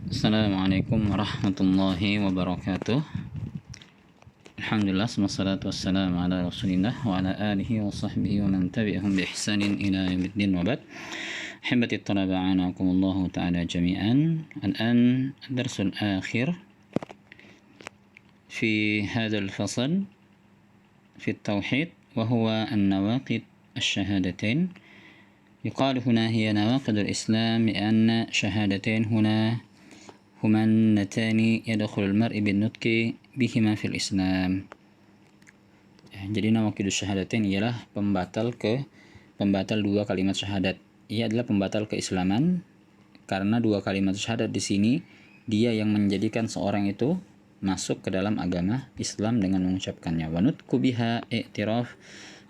Assalamualaikum warahmatullahi wabarakatuh. Alhamdulillah, wassalatu wassalamu ala rasulillah wa ala alihi wa sahbihi wa man tabi'ahum bi ihsanin ila yaumiddin wa ba'd. Ahibati at-talaba a'anakumullahu ta'ala jami'an. Al-an ad-dars al-akhir في هذا الفصل في التوحيد وهو النواقض الشهادتين. يقال هنا هي نواقض الإسلام لأن شهادتين هنا هما اللتان يدخل المرء بالنطق بهما في الإسلام. Jadi nawaqidus syahadatain ialah pembatal dua kalimat syahadat. Ia adalah pembatal keislaman karena dua kalimat syahadat di sini dia yang menjadikan seorang itu masuk ke dalam agama Islam dengan mengucapkannya. Wa nutqu biha i'tiraf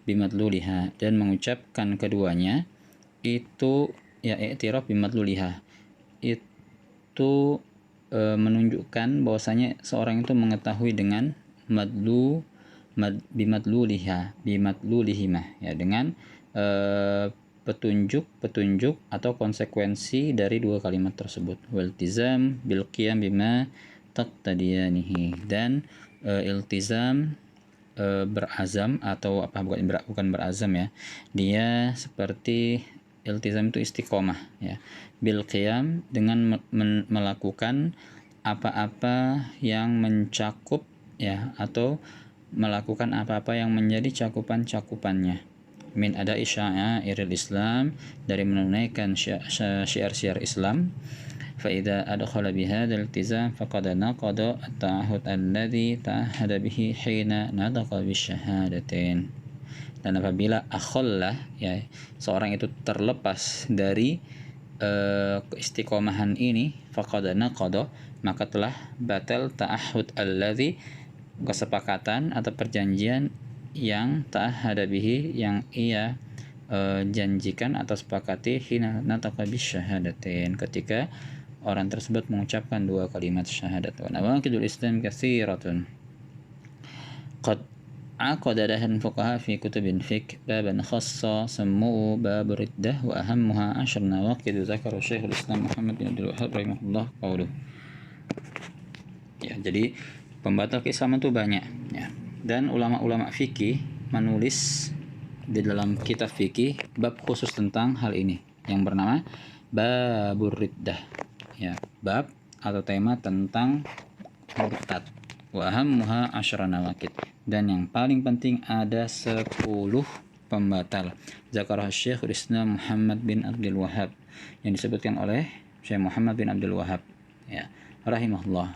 bimadluliha, dan mengucapkan keduanya itu ya i'tiraf bimadluliha itu menunjukkan bahwasanya seorang itu mengetahui dengan bimadlulihima ya, dengan petunjuk atau konsekuensi dari dua kalimat tersebut. Waltizam bil qiyam bima taqtadiyanihi, dan iltizam berazam atau bukan berazam ya, dia seperti iltizam itu istiqomah ya, bil qiyam dengan melakukan apa-apa yang mencakup ya, atau melakukan apa-apa yang menjadi cakupannya min ada syairil Islam, dari menunaikan syiar-syiar Islam. fa idza adkhala bihadzal iltizam faqad naqada at-ta'ahud alladhi ta'ahada bihi hina nataqa bisyahadatain. Dan apabila akhalla ya, seorang itu terlepas dari keistiqomahan ini, faqad naqada, maka telah batal ta'ahud alladzi, kesepakatan atau perjanjian yang ta'ahada bihi, yang ia janjikan atau sepakati, hina nataqa bisyahadatain, ketika orang tersebut mengucapkan dua kalimat syahadat. Wa nawaqidul Islam katsiratun qad عقدها الفقهاء في كتب الفقه بابا خاصة سموه باب الردة وأهمها 10 نواقض ذكر الشيخ الإسلام محمد بن عبد الوهاب رحمه الله قوله. Ya, jadi pembatal keislaman itu banyak ya. Dan ulama-ulama fikih menulis di dalam kitab fikih bab khusus tentang hal ini yang bernama babur riddah ya, bab atau tema tentang murtad. Wa ahammuha 10 nawaqid, dan yang paling penting ada 10 pembatal. Zakarah Syekhul Islam Muhammad bin Abdul Wahab, yang disebutkan oleh Syekh Muhammad bin Abdul Wahab ya, rahimahullah,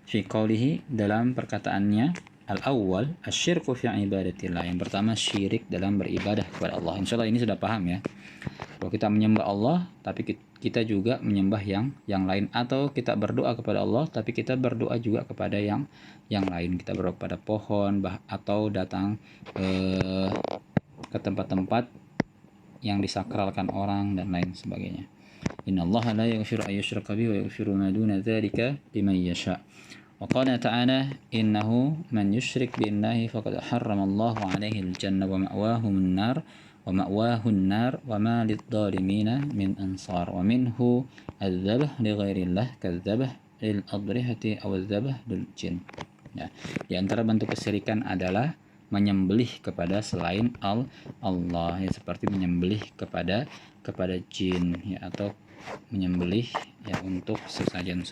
fi qawlihi, dalam perkataannya, al-awwal asyirku fi ibadatillah, yang pertama syirik dalam beribadah kepada Allah. Insyaallah ini sudah paham ya, kalau kita menyembah Allah tapi kita juga menyembah yang lain, atau kita berdoa kepada Allah tapi kita berdoa juga kepada yang lain. Kita berdoa kepada pohon atau datang ke tempat-tempat yang disakralkan orang dan lain sebagainya. Innallaha la yaghfiru an yushraka bihi wa yaghfiru ma duna dzalika liman yasha. Wa qala ta'ala innahu man yushrik billahi faqad harramallahu 'alaihi al-jannah wa ma'wahu an-nar wa ma lidh-dhalimina min ansar wa minhu adz-dzabh li ghairillah kadzdzabh lil adrihati aw adz-dzabh lil jin. Ya, di antara bentuk kesyirikan adalah menyembelih kepada selain Allah ya, seperti menyembelih kepada jin ya, atau menyembelih ya untuk sesajen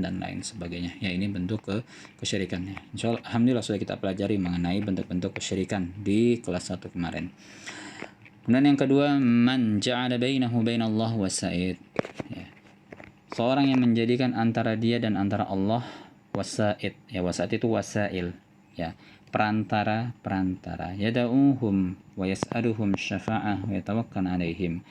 dan lain sebagainya. Ya, ini bentuk kesyirikannya. Insyaallah alhamdulillah sudah kita pelajari mengenai bentuk-bentuk kesyirikan di kelas 1 kemarin. Kemudian yang kedua, man ja'ala bainahu bainallah wasaid ya, seorang yang menjadikan antara dia dan antara Allah wasaid ya, wasaid itu wasail ya, perantara yada'uhum wa yas'aluhum syafa'ah wa yatawakkal 'alaihim,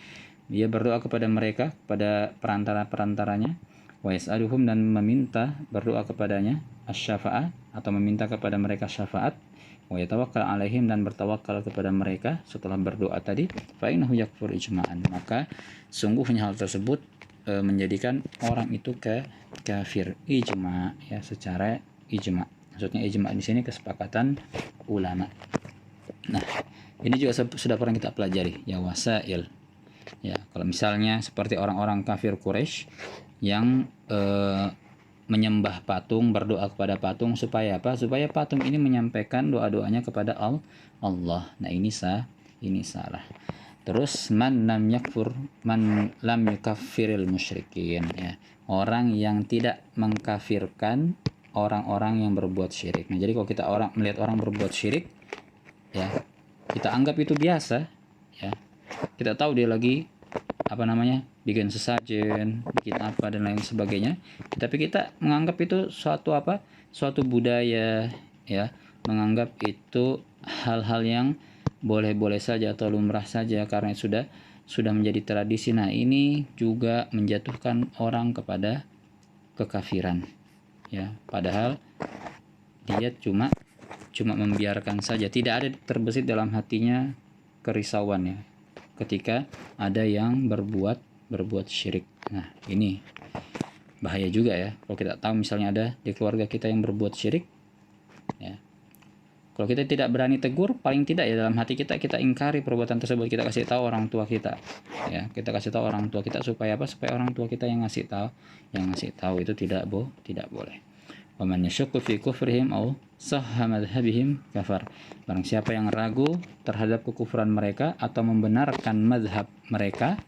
dia berdoa kepada mereka, kepada perantaranya, wa yas'aluhum, dan meminta, berdoa kepadanya, asy-syafa'ah, atau meminta kepada mereka syafaat, wa yatawakkal 'alaihim, dan bertawakal kepada mereka setelah berdoa tadi, fa innahu yakfur ijma'an, maka sungguhnya hal tersebut menjadikan orang itu kafir ijma ya, secara ijma. Maksudnya ijma di sini kesepakatan ulama. Nah, ini juga sudah pernah kita pelajari ya, wasail ya, Kalau misalnya seperti orang-orang kafir Quraisy yang menyembah patung, berdoa kepada patung supaya apa? Supaya patung ini menyampaikan doa-doanya kepada Allah. Nah, ini salah. Terus man lam yukaffiril musyrikin, ya. Orang yang tidak mengkafirkan orang-orang yang berbuat syirik. Nah, jadi kalau kita melihat orang berbuat syirik, ya, kita anggap itu biasa, ya. Kita tahu dia lagi bikin sesajen, bikin apa dan lain sebagainya, tapi kita menganggap itu suatu budaya, ya, menganggap itu hal-hal yang boleh-boleh saja atau lumrah saja karena sudah menjadi tradisi. Nah, ini juga menjatuhkan orang kepada kekafiran, ya, padahal dia cuma membiarkan saja, tidak ada terbesit dalam hatinya kerisauan, ya, ketika ada yang berbuat syirik. Nah, ini bahaya juga, ya, kalau kita tahu misalnya ada di keluarga kita yang berbuat syirik, ya. Kalau kita tidak berani tegur, paling tidak ya dalam hati kita ingkari perbuatan tersebut, kita kasih tahu orang tua kita, ya, kita kasih tahu orang tua kita supaya apa? Supaya orang tua kita yang ngasih tahu itu tidak boleh. Wa man yashukku fi kufrihim aw sahha madhhabihim kafar. Barang siapa yang ragu terhadap kekufuran mereka atau membenarkan madhab mereka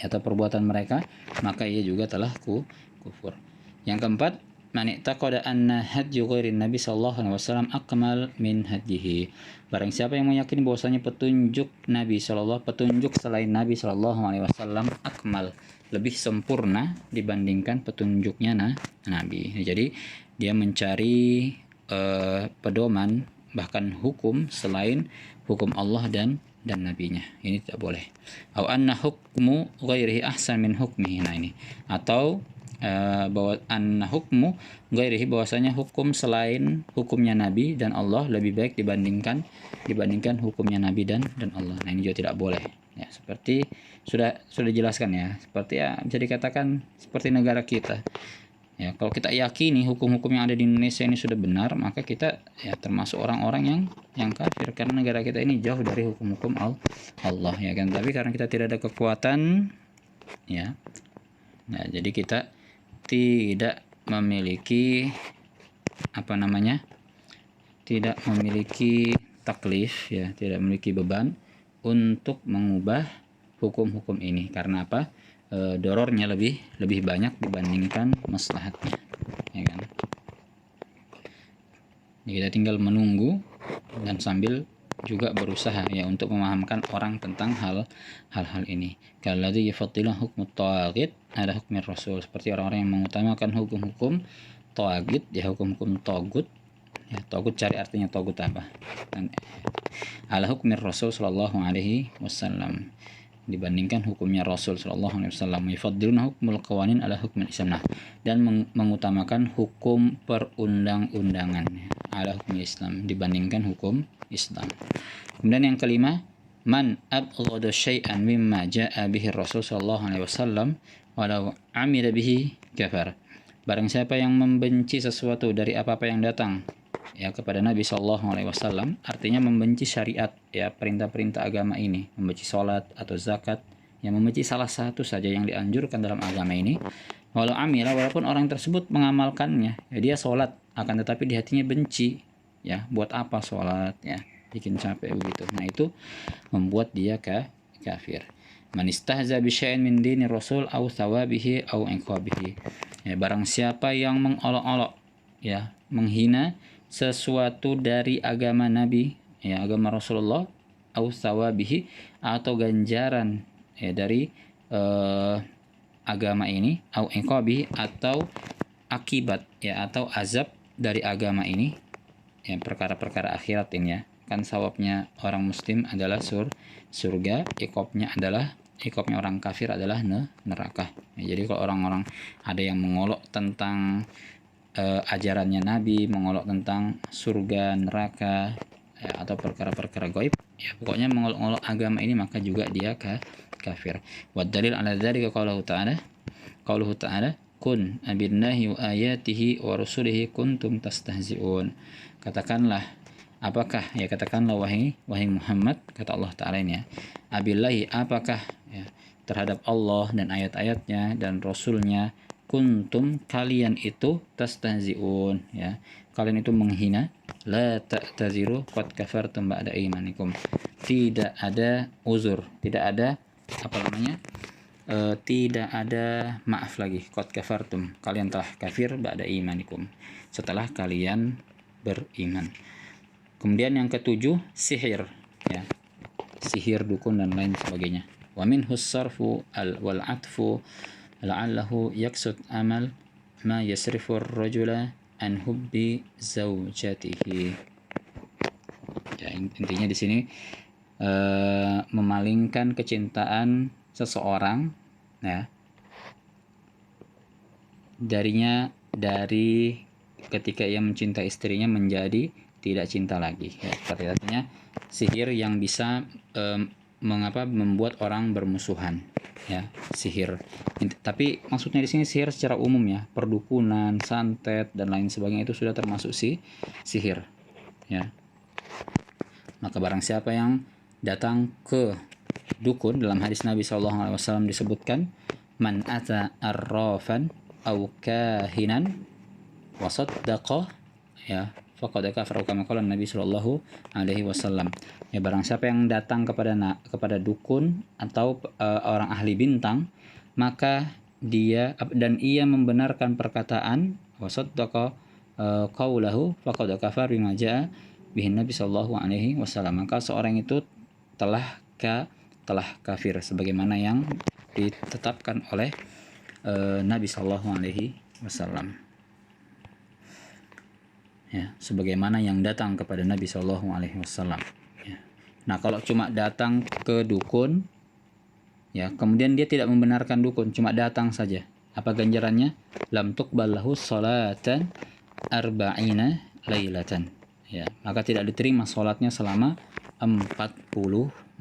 atau perbuatan mereka, maka ia juga telah kufur. Yang keempat, man i'taqada anna hadyu ghairin nabi sallallahu alaihi wasallam akmal min hadyihi. Barang siapa yang meyakini bahwasanya petunjuk selain Nabi sallallahu alaihi wasallam akmal, lebih sempurna dibandingkan petunjuknya Nabi. Jadi dia mencari pedoman bahkan hukum selain hukum Allah dan nabinya. Ini tidak boleh. Au anna hukmu ghairihi ahsan min hukmihi. Nah, ini. Atau bahwa anna hukmu ghairihi, bahwasanya hukum selain hukumnya Nabi dan Allah lebih baik dibandingkan hukumnya Nabi dan Allah. Nah, ini juga tidak boleh. Ya, seperti sudah dijelaskan, ya. Seperti, ya, bisa dikatakan seperti negara kita. Ya, kalau kita yakini hukum-hukum yang ada di Indonesia ini sudah benar, maka kita, ya, termasuk orang-orang yang kafir karena negara kita ini jauh dari hukum-hukum Allah, ya kan. Tapi karena kita tidak ada kekuatan, ya. Nah, jadi kita tidak memiliki tidak memiliki taklif, ya, tidak memiliki beban untuk mengubah hukum-hukum ini. Karena apa? Dorornya lebih banyak dibandingkan maslahatnya, ya kan. Jadi kita tinggal menunggu dan sambil juga berusaha, ya, untuk memahamkan orang tentang hal-hal ini. Kalladzi yafaddilu hukmu taghit ada hukmi rasul, seperti orang-orang yang mengutamakan hukum-hukum taghit, ya, hukum-hukum tagut, ya, tagut cari artinya tagut apa, dan ala hukmi rasul sallallahu alaihi wasallam, dibandingkan hukumnya Rasul sallallahu alaihi wasallam. Yafaddiluna hukmul qawanin ala hukmil Islam, dan mengutamakan hukum perundang-undangan ala hukum Islam dibandingkan hukum Islam. Kemudian yang kelima, man abghada syai'an mimma jaa bihi Rasul sallallahu alaihi wasallam walau amila bihi kafar. Barang siapa yang membenci sesuatu dari apa-apa yang datang, ya, kepada Nabi Shallallahu Alaihi Wasallam, artinya membenci syariat, ya, perintah-perintah agama ini, membenci sholat atau zakat, yang membenci salah satu saja yang dianjurkan dalam agama ini. Walau amila, walaupun orang tersebut mengamalkannya, ya, dia sholat, akan tetapi di hatinya benci, ya, buat apa sholat, ya, bikin capek begitu. Nah, itu membuat dia kafir. Man istahza bi syai'in min dini Rasul au thawabihi au iqabihi. Ya, barang siapa yang mengolok-olok, ya, menghina sesuatu dari agama Nabi, ya, agama Rasulullah, au thawabihi, atau ganjaran, ya, dari agama ini, au iqabihi, atau akibat, ya, atau azab dari agama ini, ya, perkara-perkara akhirat ini, ya, kan sawabnya orang muslim adalah surga, iqabnya orang kafir adalah neraka. Ya, jadi kalau orang-orang ada yang mengolok tentang ajarannya Nabi, mengolok tentang surga, neraka, ya, atau perkara-perkara gaib, ya, pokoknya mengolok-olok agama ini, maka juga dia kafir. Wa dalil ala dzalika qauluhu ta'ala kun abillahi wa ayatihi wa rusulihi kuntum tastahzi'un. Katakanlah apakah, ya katakanlah wahai Muhammad, kata Allah Ta'ala ini ya, abillahi, apakah ya terhadap Allah dan ayat-ayatnya dan Rasulnya, kuntum, kalian itu, tastahzi'un, ya kalian itu menghina, la ta'taziru qad kafartum ba'da imanikum, tidak ada uzur, tidak ada apa namanya, tidak ada maaf lagi, qad kafartum, kalian telah kafir, ba'da imanikum, setelah kalian beriman. Kemudian yang ketujuh, sihir, ya sihir, dukun dan lain sebagainya. Wa minhu sarfu wal atfu la'allahu yaksud amal ma yasrifu ar-rajula an hubbi zaujatihi. Ya, intinya di sini memalingkan kecintaan seseorang ya darinya, dari ketika ia mencintai istrinya menjadi tidak cinta lagi, ya, artinya sihir yang bisa membuat orang bermusuhan, ya sihir. Tapi maksudnya di sini sihir secara umum ya, perdukunan, santet dan lain sebagainya itu sudah termasuk sihir, ya. Maka barang siapa yang datang ke dukun, dalam hadis Nabi SAW disebutkan, man ata arrafan aw kahinan wa saddaqa, ya faqad kafara, kama qala Nabi sallallahu alaihi wasallam. Ya, barang siapa yang datang kepada dukun atau orang ahli bintang, maka dia dan ia membenarkan perkataan wa saddaqa qaulahu faqad kafara bima jaa bihi Nabi sallallahu alaihi wasallam, maka seorang itu telah kafir sebagaimana yang ditetapkan oleh Nabi sallallahu alaihi wasallam. Ya, sebagaimana yang datang kepada Nabi Shallallahu Alaihi Wasallam. Ya. Nah, kalau cuma datang ke dukun, ya, kemudian dia tidak membenarkan dukun, cuma datang saja, apa ganjarannya? Lam tuqbal lahu sholatan arba'ina lailatan. Ya, maka tidak diterima sholatnya selama 40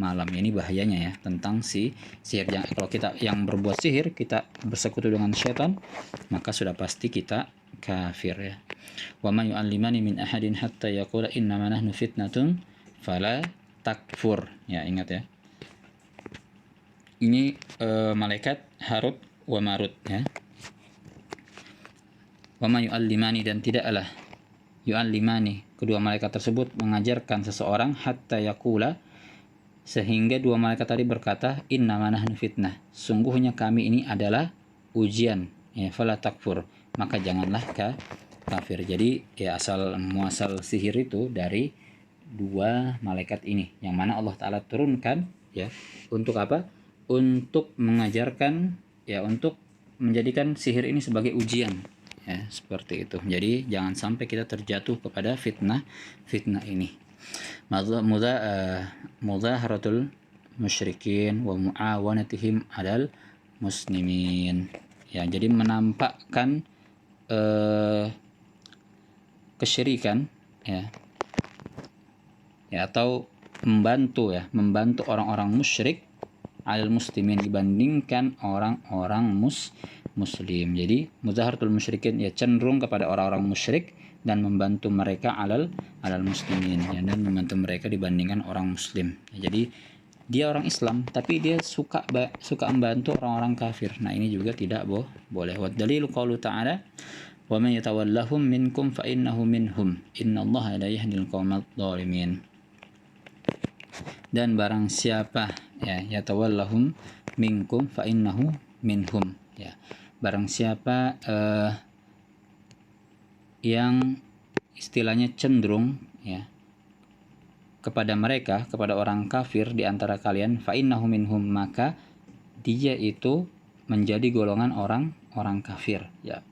malam. Ini bahayanya ya tentang sihir. Kalau kita yang berbuat sihir, kita bersekutu dengan syaitan, maka sudah pasti kita kafir ya. Wa ma yu'allimani min ahadin hatta yaqula innama nahnu fitnatun fala takfur. Ya, ingat ya. Ini malaikat Harut wa Marut ya. Wa ma yu'allimani, dan tidaklah yu'allimani, kedua malaikat tersebut mengajarkan seseorang, hatta yaqula, sehingga dua malaikat tadi berkata, innama nahnu fitnah, sungguhnya kami ini adalah ujian ya, fala takfur, maka janganlah kafir. Jadi ya asal muasal sihir itu dari dua malaikat ini, yang mana Allah Ta'ala turunkan ya untuk apa? Untuk mengajarkan ya, untuk menjadikan sihir ini sebagai ujian ya, seperti itu. Jadi jangan sampai kita terjatuh kepada fitnah ini. Mudaharatul musyrikin wa muawanatihim adal muslimin. Ya, jadi menampakkan kesyirikan ya, atau membantu orang-orang musyrik al muslimin, dibandingkan orang-orang muslim. Jadi muzaharatul musyrikin ya, cenderung kepada orang-orang musyrik dan membantu mereka alal muslimin ya, dan membantu mereka dibandingkan orang muslim ya. Jadi dia orang Islam tapi dia suka membantu orang-orang kafir. Nah, ini juga tidak boleh. Wa dalilu qaulu ta'ala wa man yatawallahum minkum fa innahu minhum innallaha la yahdil qaumadh dhalimin. Dan barang siapa ya yatawallahum minkum fa innahu minhum ya, barang siapa yang istilahnya cenderung ya kepada mereka, kepada orang kafir di antara kalian, fa innahu minhum, maka dia itu menjadi golongan orang kafir ya.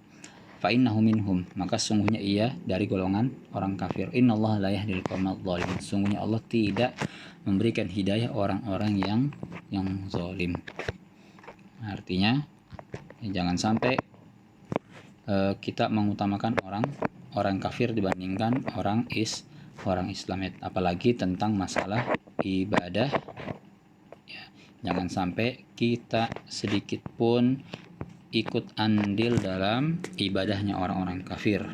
Fa innahu minhum, maka sungguhnya ia dari golongan orang kafir. Innallaha la yahdil qaumadh dhalimin, sungguhnya Allah tidak memberikan hidayah orang-orang yang zalim. Artinya ya, jangan sampai kita mengutamakan orang kafir dibandingkan orang Islam, apalagi tentang masalah ibadah ya. Jangan sampai kita sedikit pun ikut andil dalam ibadahnya orang-orang kafir.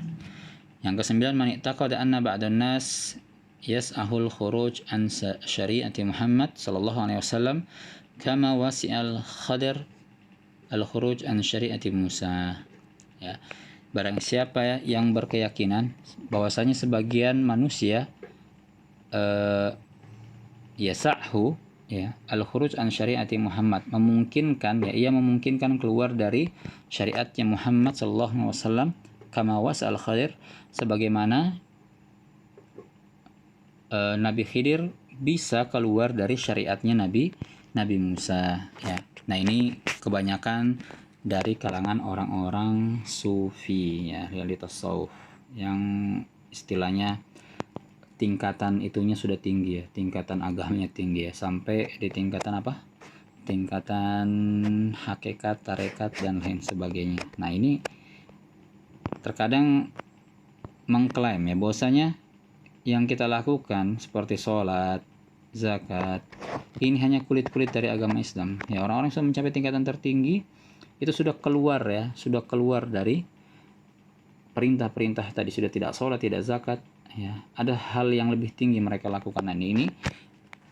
Yang ke-9, man i'taqada anna ba'dan nas yas'ahul khuruj an syari'ati Muhammad sallallahu alaihi wasallam kama wasi'al Khadir al khuruj an syari'ati Musa. Ya. Barang siapa yang berkeyakinan bahwasanya sebagian manusia yas'ahu ya al khuruj an syari'ati Muhammad, memungkinkan ya, ia memungkinkan keluar dari syariatnya Muhammad sallallahu alaihi wasallam, kama wasal Khadir, sebagaimana Nabi Khidir bisa keluar dari syariatnya Nabi Musa ya. Nah, ini kebanyakan dari kalangan orang-orang sufi ya, realitas tasawuf yang istilahnya tingkatan itunya sudah tinggi ya, tingkatan agamanya tinggi ya, sampai di tingkatan apa? Tingkatan hakikat, tarekat dan lain sebagainya. Nah, ini terkadang mengklaim ya bahwasanya yang kita lakukan seperti sholat, zakat, ini hanya kulit-kulit dari agama Islam. Ya, orang-orang yang sudah mencapai tingkatan tertinggi itu sudah keluar ya, sudah keluar dari perintah-perintah tadi, sudah tidak sholat, tidak zakat. Ya, ada hal yang lebih tinggi mereka lakukan. Nah, ini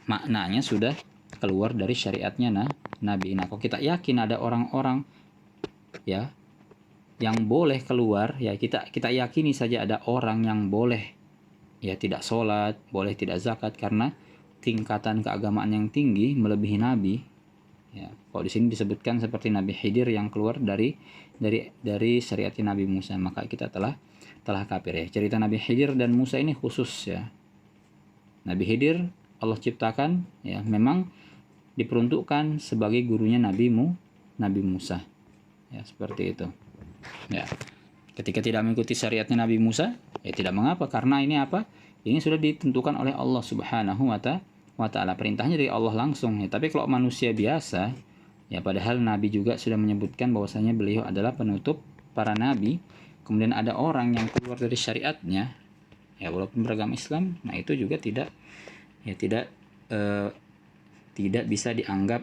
maknanya sudah keluar dari syariatnya Nabi. Nah, kalau kita yakin ada orang-orang ya yang boleh keluar ya, kita yakini saja ada orang yang boleh ya tidak sholat, boleh tidak zakat karena tingkatan keagamaan yang tinggi melebihi Nabi. Ya, kalau di sini disebutkan seperti Nabi Khidir yang keluar dari syariatnya Nabi Musa, maka kita telah kafir ya. Cerita Nabi Khidir dan Musa ini khusus ya. Nabi Khidir Allah ciptakan ya, memang diperuntukkan sebagai gurunya Nabi Musa. Ya, seperti itu. Ya. Ketika tidak mengikuti syariatnya Nabi Musa, ya tidak mengapa, karena ini apa? Ini sudah ditentukan oleh Allah Subhanahu wa taala. Perintahnya dari Allah langsung ya. Tapi kalau manusia biasa, ya padahal Nabi juga sudah menyebutkan bahwasanya beliau adalah penutup para nabi, kemudian ada orang yang keluar dari syariatnya, ya walaupun beragama Islam, nah itu juga tidak bisa dianggap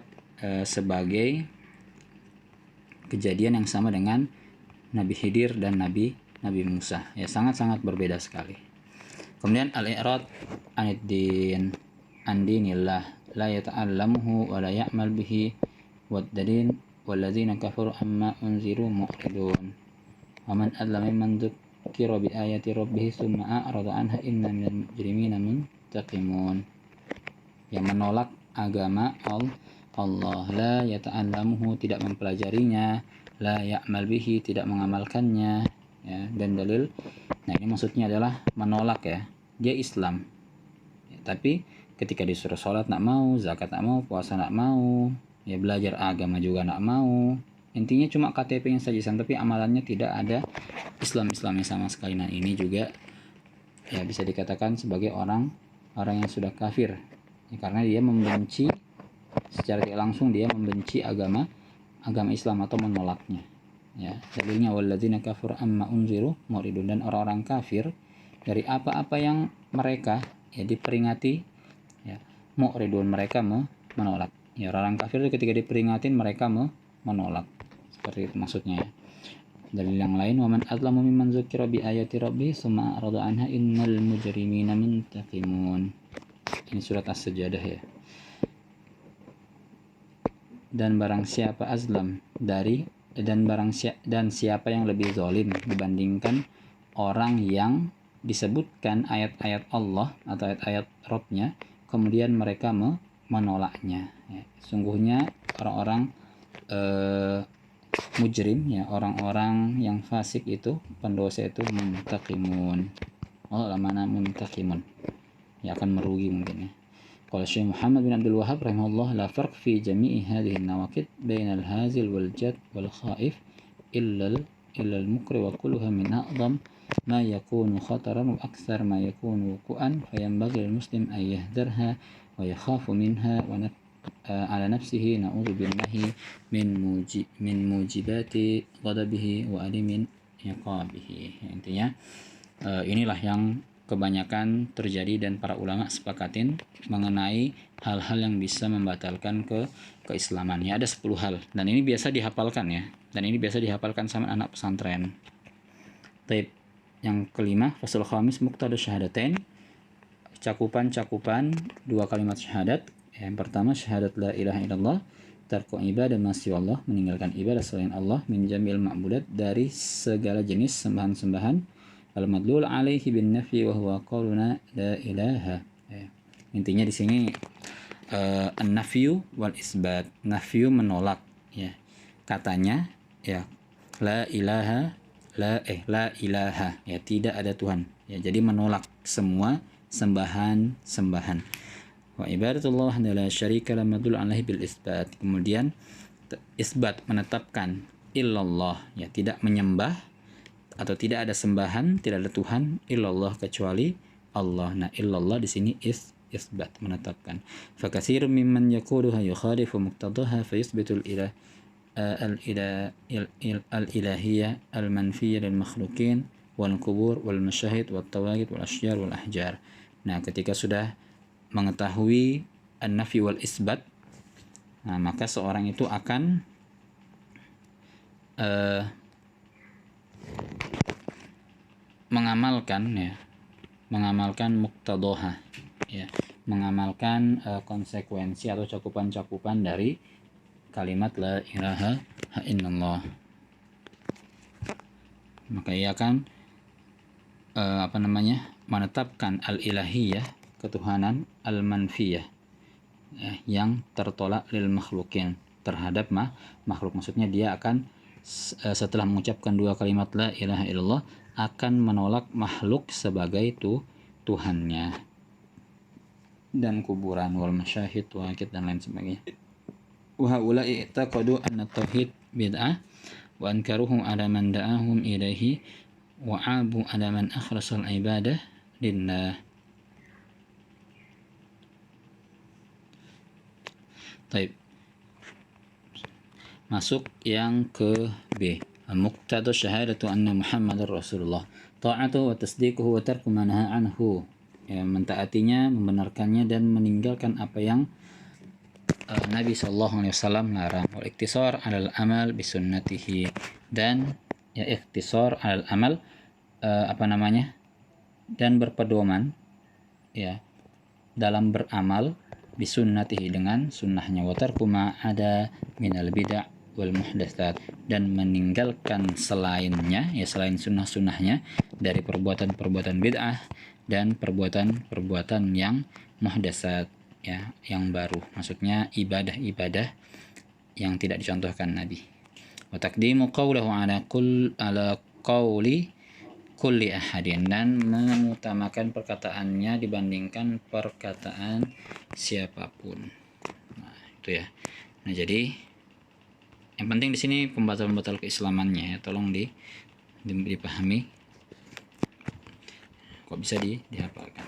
sebagai kejadian yang sama dengan Nabi Khidir dan Nabi Musa. Ya, sangat-sangat berbeda sekali. Kemudian al-i'rad an dinillah la yata'allamuhu wa la ya'mal bihi wad dalil walladzina kafaru amma unziru mu'ridun. Wa man adla mimman dzukira bi ayati rabbih tsumma a'rada anha inna minal mujrimina muntaqimun. Yang menolak agama Allah, la yata'allamuhu, tidak mempelajarinya, la ya'mal bihi, tidak mengamalkannya ya, dan dalil. Nah, ini maksudnya adalah menolak ya. Dia Islam ya, tapi ketika disuruh sholat nak mau, zakat nak mau, puasa nak mau, ya belajar agama juga nak mau. Intinya cuma KTP-nya saja, tapi amalannya tidak ada Islamnya sama sekali. Nah, ini juga ya bisa dikatakan sebagai orang yang sudah kafir ya, karena dia membenci secara tidak langsung, dia membenci agama Islam atau menolaknya ya. Dalilnya walladzina kafaru amma unziru muridun, dan orang-orang kafir dari apa-apa yang mereka ya diperingati ya, muridun, mereka menolak ya. Orang kafir itu ketika diperingatin mereka menolak, seperti itu maksudnya ya. Dalil yang lain, waman azlamu mimman dzukira bi ayati rabbih tsumma arada anha innal mujrimina muntaqimun. Ini surat As-Sajdah ya. Dan barang siapa azlam dan siapa yang lebih zalim dibandingkan orang yang disebutkan ayat-ayat Allah atau ayat-ayat Rabb-nya, kemudian mereka menolaknya ya. Sungguhnya orang-orang mujrim ya, orang-orang yang fasik itu, pendosa itu muntaqimun. Allah mana muntaqimun ya, akan merugi mungkin ya. Qala Syekh Muhammad bin Abdul Wahhab rahimahullah, la farq fi jami'i hadhihi an-nawaqid baina al-hazil wal jad wal khaif illa al-mukri wa kulluha min a'zam ma yakunu khataran wa akthar ma yakunu wuqu'an fa yanbaghi lil-muslim an yahdharha wa yakhafu minha wa ala nafsihi na'udzu billahi min mujibati ghadabihi wa alimin iqabihi. Intinya inilah yang kebanyakan terjadi dan para ulama sepakatin mengenai hal-hal yang bisa membatalkan keislaman. Ya, ada 10 hal dan ini biasa dihafalkan ya. Dan ini biasa dihafalkan sama anak pesantren. Taib. Yang kelima, fasul khamis muqtada syahadatain. cakupan dua kalimat syahadat. Yang pertama syahadat la ilaha illallah, tarku ibadah masya Allah, meninggalkan ibadah selain Allah, min jamil ma'budat, dari segala jenis sembahan-sembahan, al-madlul alaihi bin nafi wa huwa qauluna la ilaha. Intinya di sini an-nafyu wal isbat. Nafyu menolak, ya. Katanya ya la ilaha ya, tidak ada Tuhan, ya. Jadi menolak semua sembahan. Wa ibadatullah la syarika la madul alaihi bil isbat. Kemudian isbat, menetapkan illallah, ya, tidak menyembah atau tidak ada sembahan, tidak ada Tuhan illallah kecuali Allah. Nah, illallah di sini isbat, menetapkan. Fa katsirun mimman yaquluha yukhalifu muqtadaha fa yuthbitul ilah al-ilahiyah al-manfiyah lil makhlukin wal kubur wal masyahid wal tawagid wal asyjar wal ahjar. Nah, ketika sudah mengetahui an-nafi wal isbat, nah, maka seorang itu akan mengamalkan muqtadaha, ya, mengamalkan konsekuensi atau cakupan-cakupan dari kalimat la ilaha illallah. Maka ia akan menetapkan al-ilahiyah, ketuhanan, al-manfiyah, ya, yang tertolak lil makhlukin, terhadap makhluk. Maksudnya dia akan setelah mengucapkan dua kalimat la ilaha illallah akan menolak makhluk sebagai Tuhannya, dan kuburan wal masyahid waqid dan lain sebagainya. Wa haula i'taqadu anna tauhid bid'ah wa ankaruhu ala man da'ahum ilaihi wa abu ala man akhlasa al-ibadah lillah. Baik. Masuk yang ke B. Muqtada syahadatu anna Muhammadar Rasulullah. Ta'atuhu wa tasdiquhu wa tarku ma nahaa anhu. Ya, mentaatinya, membenarkannya, dan meninggalkan apa yang Nabi SAW larang. Wal iktisar alal amal bisunnatihi, dan ya iktisar alal amal dan berpedoman, ya, dalam beramal bisunnatihi, dengan sunnahnya. Wa tarku ma ada minal bid'ah wal muhdatsat, dan meninggalkan selainnya, ya, selain sunnah-sunnahnya dari perbuatan-perbuatan bid'ah dan perbuatan-perbuatan yang muhdatsat, ya, yang baru. Maksudnya ibadah-ibadah yang tidak dicontohkan Nabi. Wa taqdimu qawlahu ala qawli kulli ahadin, dan mengutamakan perkataannya dibandingkan perkataan siapapun. Nah, itu ya. Nah, jadi yang penting di sini pembatal-pembatal keislamannya, ya, tolong dipahami. Kok bisa dihafalkan.